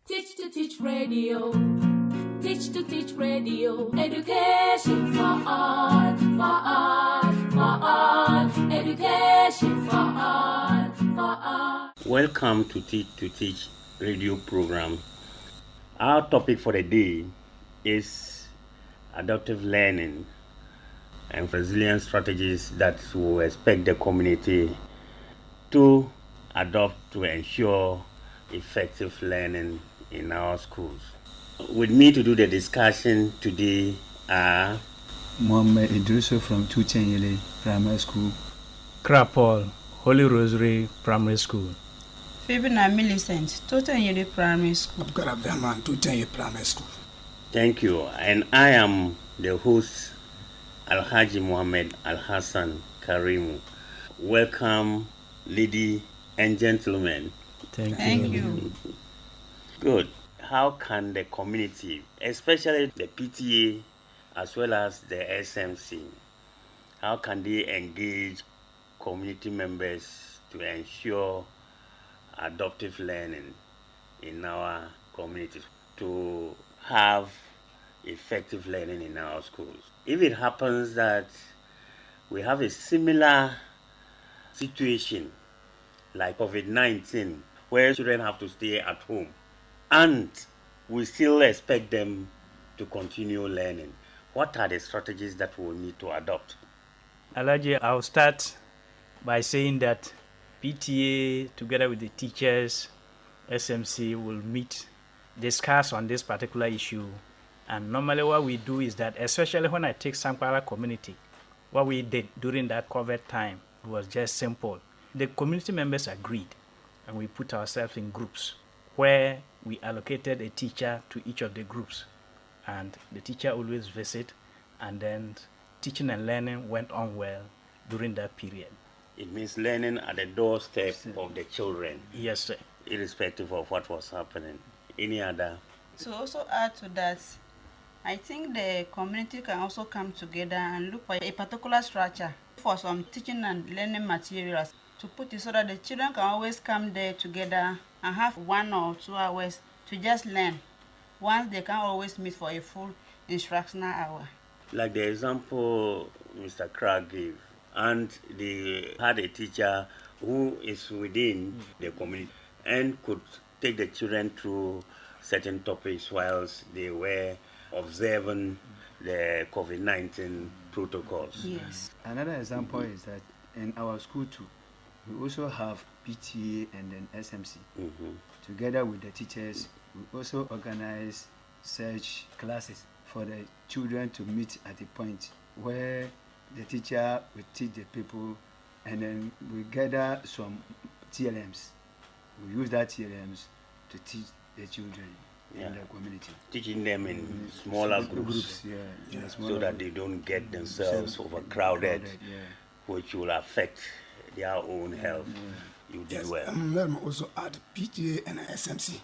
Teach to Teach Radio. Teach to Teach Radio. Education for all, for all, for all. Education for all, for all. Welcome to Teach radio program. Our topic for the day is adaptive learning and resilient strategies that we expect the community to adopt to ensure effective learning in our schools. With me to do the discussion today are Mohammed Idrisu from T2T Primary School, Krapol, Holy Rosary Primary School, Fibina Millicent, T2T Primary School, Abdulrahman, T2T Primary School. Thank you. And I am the host, Alhaji Mohammed Al-Hassan Karimu. Welcome, ladies and gentlemen. Thank you. Good. How can the community, especially the PTA as well as the SMC, how can they engage community members to ensure adaptive learning in our communities, to have effective learning in our schools? If it happens that we have a similar situation like COVID-19, where children have to stay at home, and we still expect them to continue learning, what are the strategies that we will need to adopt? Alaji, I'll start by saying that PTA, together with the teachers, SMC, will meet, discuss on this particular issue. And normally what we do is that, especially when I take Sankara community, what we did during that COVID time was just simple. The community members agreed, and we put ourselves in groups where we allocated a teacher to each of the groups. And the teacher always visit, and then teaching and learning went on well during that period. It means learning at the doorstep of the children. Yes, sir. Irrespective of what was happening. Any other? To also add to that, I think the community can also come together and look for a particular structure for some teaching and learning materials to put it so that the children can always come there together and have 1 or 2 hours to just learn. Once they can always meet for a full instructional hour. Like the example Mr. Craig gave, and they had a teacher who is within the community and could take the children through certain topics whilst they were observing the COVID-19 protocols. Yes. Another example is that in our school too, we also have PTA and then SMC. Together with the teachers, we also organize search classes for the children to meet at a point where the teacher will teach the people, and then we gather some TLMs. We use that TLMs to teach the children in the community. Teaching them in smaller groups, so that they don't get themselves overcrowded, which will affect their own health. You did well. Let me also add, PTA and SMC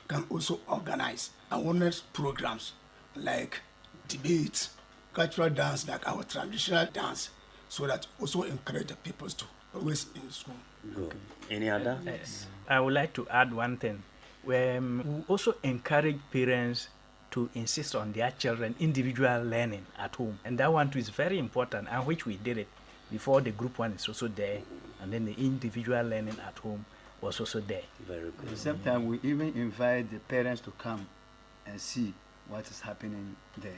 can also organize awareness programs like debates, cultural dance, like our traditional dance, so that also encourage the people to always in school. Good. Any other? Yes. I would like to add one thing. We also encourage parents to insist on their children individual learning at home. And that one too is very important, and which we did it before the group one is also there, and then the individual learning at home was also there. Very good. At the same time, we even invite the parents to come and see what is happening there.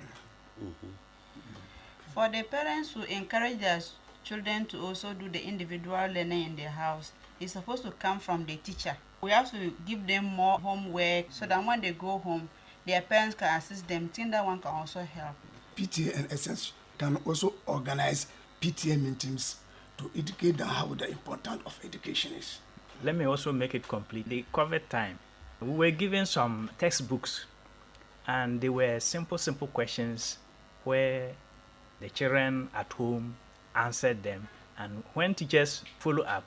For the parents who encourage their children to also do the individual learning in their house, it's supposed to come from the teacher. We have to give them more homework so that when they go home, their parents can assist them. I think that one can also help. PTA and SMC can also organize PTA meetings to educate them how the importance of education is. Let me also make it complete. The COVID time, we were given some textbooks, and they were simple questions where the children at home answered them. And when teachers follow up,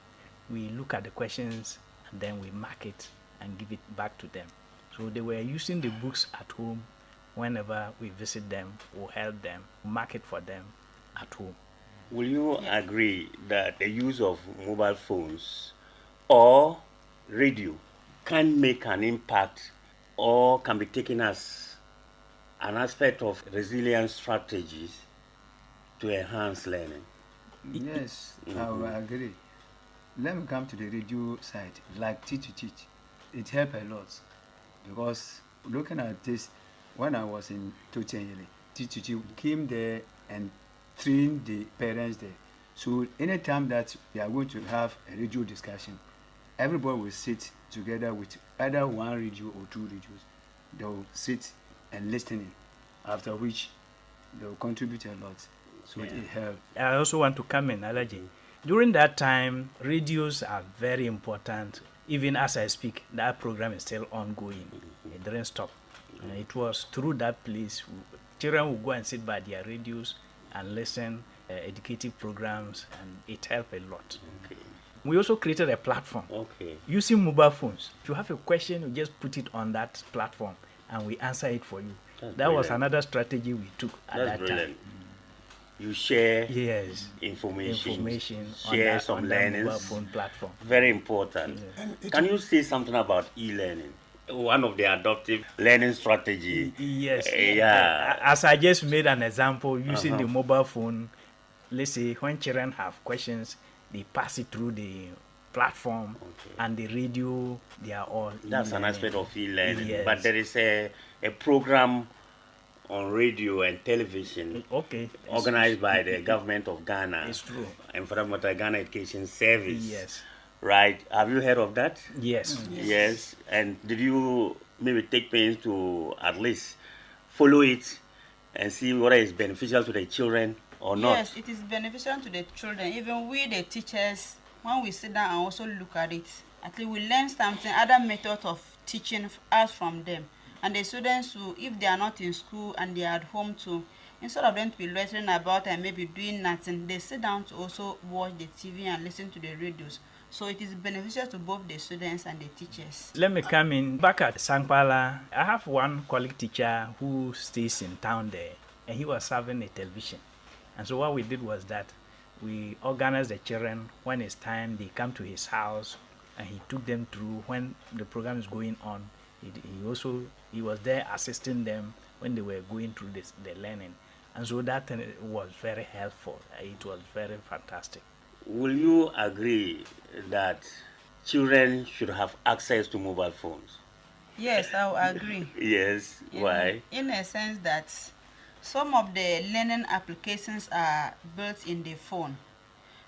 we look at the questions and then we mark it and give it back to them. So they were using the books at home. Whenever we visit them, we'll help them, mark it for them at home. Will you agree that the use of mobile phones or radio can make an impact or can be taken as an aspect of resilience strategies to enhance learning? Yes, I will agree. Let me come to the radio side, like T2T. It helped a lot because looking at this, when I was in Tochenyele, T2T came there and trained the parents there. So anytime that they are going to have a radio discussion, everybody will sit together with either one radio or two radios. They will sit and listening, after which they will contribute a lot. So it helped. I also want to come in, Alaji. During that time, radios are very important. Even as I speak, that program is still ongoing. It didn't stop. It was through that place, children would go and sit by their radios and listen educative programs, and it helped a lot. Okay. We also created a platform using mobile phones. If you have a question, you just put it on that platform and we answer it for you. That was another strategy we took at that time. You share information share on some that learnings. mobile phone platform. Very important. Can you say something about e-learning? One of the adoptive learning strategy. Yes. Yeah. As I just made an example, using the mobile phone, let's say when children have questions, they pass it through the platform, and the radio, they are all That's an aspect of e-learning. Yes. But there is a program on radio and television organized by the government of Ghana. It's true. And for the Ghana Education Service. Yes. Right. Have you heard of that? Yes. Yes. And did you maybe take pains to at least follow it and see whether it's beneficial to the children or not? Yes, it is beneficial to the children. Even we, the teachers, when we sit down and also look at it, at least we learn something, other methods of teaching us from them. And the students who, if they are not in school and they are at home too, instead of them to be learning about and maybe doing nothing, they sit down to also watch the TV and listen to the radios. So it is beneficial to both the students and the teachers. Let me come in. Back at Sankpala, I have one colleague teacher who stays in town there, and he was having a television. And so what we did was that we organized the children. When it's time, they come to his house, and he took them through when the program is going on. He was there assisting them when they were going through the learning. And so that was very helpful. It was very fantastic. Will you agree that children should have access to mobile phones? Yes, I will agree. Yes. Why? In a sense that some of the learning applications are built in the phone.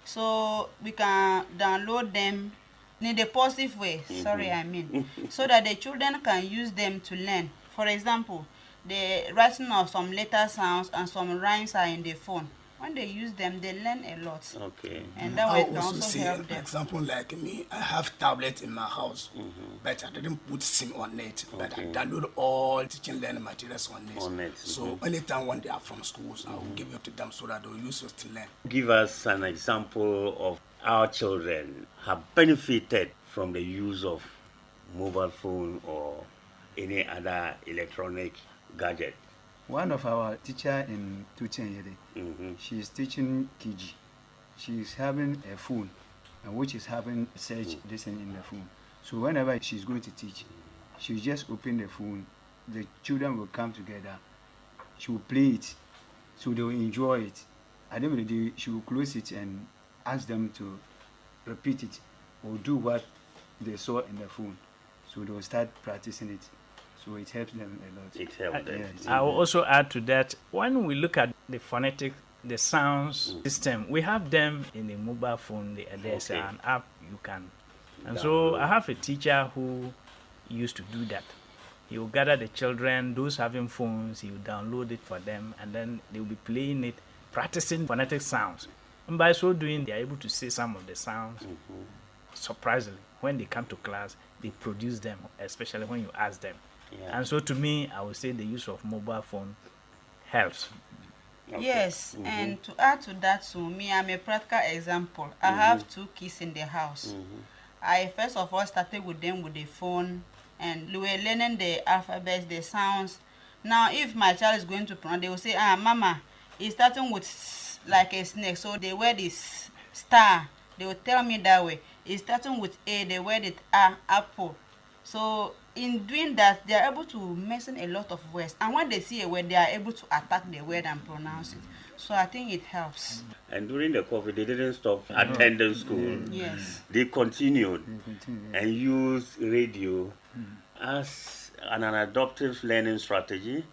So we can download them in a positive way, so that the children can use them to learn. For example, the writing of some letter sounds and some rhymes are in the phone. When they use them, they learn a lot. Okay. And that way I it can also also say, help for them. example, like me, I have tablet in my house, but I didn't put SIM on it, but I download all teaching learning materials on it. So anytime when they are from schools, I will give it to them so that they'll use it to learn. Give us an example of our children have benefited from the use of mobile phone or any other electronic gadget. One of our teacher in Tochenyele, she is teaching KG. She is having a phone, which is having search listening in the phone. So whenever she's going to teach, she will just open the phone. The children will come together. She will play it, so they will enjoy it. At the end of the day, she will close it and ask them to repeat it or do what they saw in the phone. So they will start practicing it. So it helps them a lot. It helps them. I will also add to that, when we look at the phonetic, the sounds system, we have them in the mobile phone. There's an app you can. And so I have a teacher who used to do that. He will gather the children, those having phones, he will download it for them, and then they will be playing it, practicing phonetic sounds. And by so doing, they are able to say some of the sounds. Surprisingly, when they come to class, they produce them, especially when you ask them. Yeah. And so to me, I would say the use of mobile phone helps. Okay. Yes, and to add to that, so me, I'm a practical example. I have 2 kids in the house. I first of all started with them with the phone, and we were learning the alphabets, the sounds. Now, if my child is going to pronounce, they will say, Mama, it's starting with like a snake. So they wear this star. They will tell me that way. It's starting with A, they wear it apple. So in doing that, they are able to mention a lot of words. And when they see a word, they are able to attack the word and pronounce it. So I think it helps. And during the COVID, they didn't stop attending school. Yes. They continued They continue. and used radio as an adaptive learning strategy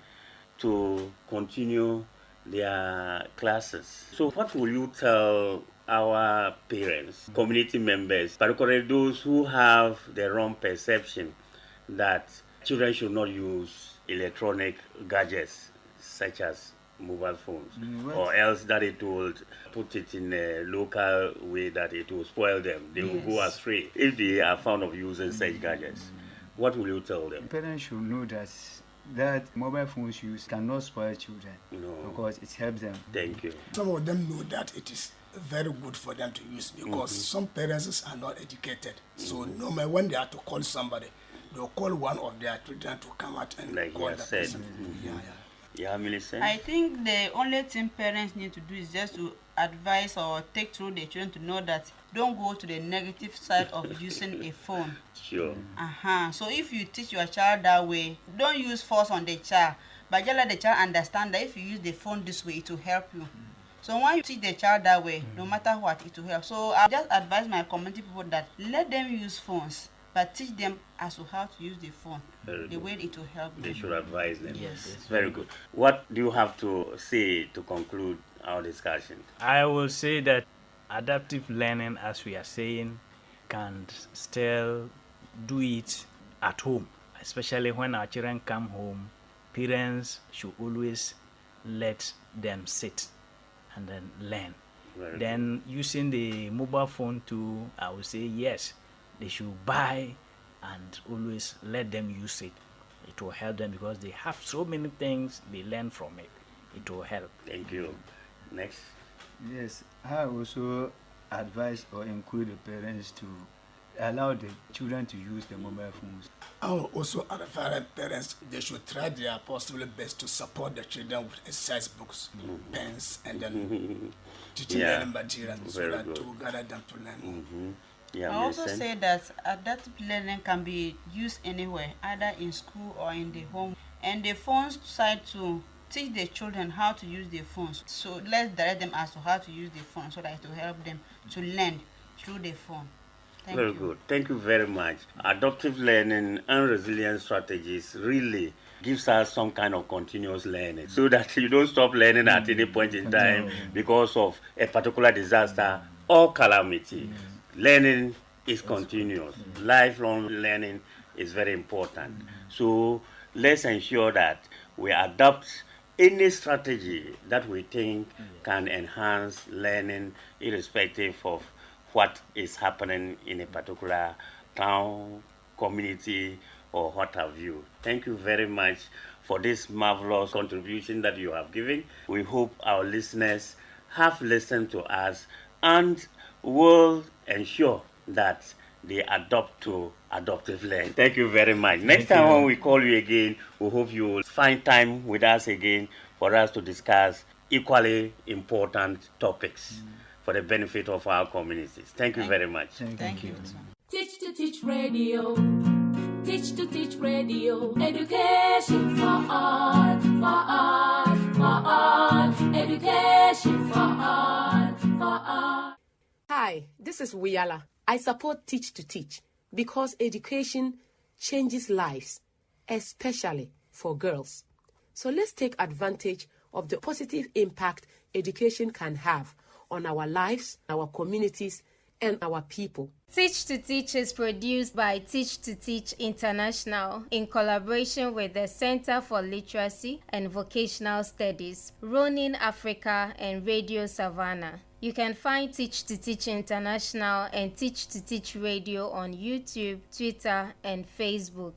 to continue their classes. So what will you tell our parents, community members, particularly those who have the wrong perception that children should not use electronic gadgets such as mobile phones, or else that it will put it in a local way that it will spoil them. They will go Yes. astray if they are fond of using such gadgets. What will you tell them? Parents should know that mobile phones use cannot spoil children No. because it helps them. Thank you. Some of them know that it is very good for them to use because some parents are not educated. So normally when they have to call somebody, they'll call one of their children to come out and Like call you the said. person. Yeah. Yeah, Millicent? I think the only thing parents need to do is just to advise or take through the children to know that don't go to the negative side of using a phone. Sure. So if you teach your child that way, don't use force on the child, but just let the child understand that if you use the phone this way, it will help you. So when you teach the child that way, no matter what, it will help. So I just advise my community people that let them use phones, but teach them as to how to use the phone, Very the good. way it will help They them. should advise them. Yes. Very good. What do you have to say to conclude our discussion? I will say that adaptive learning, as we are saying, can still do it at home, especially when our children come home. Parents should always let them sit and then learn. Very Then using the mobile phone too, I would say yes, they should buy and always let them use it. It will help them because they have so many things they learn from it. It will help. Thank you. Next. Yes, I also advise or encourage the parents to allow the children to use the mobile phones. I will also advise parents they should try their possible best to support the children with exercise books, pens, and then teaching Yeah, learning materials so very that good. to gather them to learn. Yeah, I also Millicent? say that adaptive learning can be used anywhere, either in school or in the home. And the phones side to teach the children how to use the phones. So let's direct them as to how to use the phone so that it will help them to learn through the phone. Thank Very you. good. Thank you very much. Adaptive learning and resilience strategies really gives us some kind of continuous learning so that you don't stop learning at any point in time because of a particular disaster or calamity. Learning is continuous. Lifelong learning is very important. So let's ensure that we adopt any strategy that we think can enhance learning irrespective of what is happening in a particular town, community, or what have you. Thank you very much for this marvelous contribution that you have given. We hope our listeners have listened to us and will ensure that they adopt to adoptive learning. Thank you very much. Next time when we call you again, we hope you will find time with us again for us to discuss equally important topics for the benefit of our communities. Thank you very much. Thank you. Teach to Teach Radio. Teach to Teach Radio. Education for all, for all, for all. Education for all, for all. Hi, this is Wiyala. I support Teach to Teach because education changes lives, especially for girls. So let's take advantage of the positive impact education can have on our lives, our communities, and our people. Teach to Teach is produced by Teach to Teach International in collaboration with the Center for Literacy and Vocational Studies, Ronin Africa, and Radio Savannah. You can find Teach to Teach International and Teach to Teach Radio on YouTube, Twitter, and Facebook.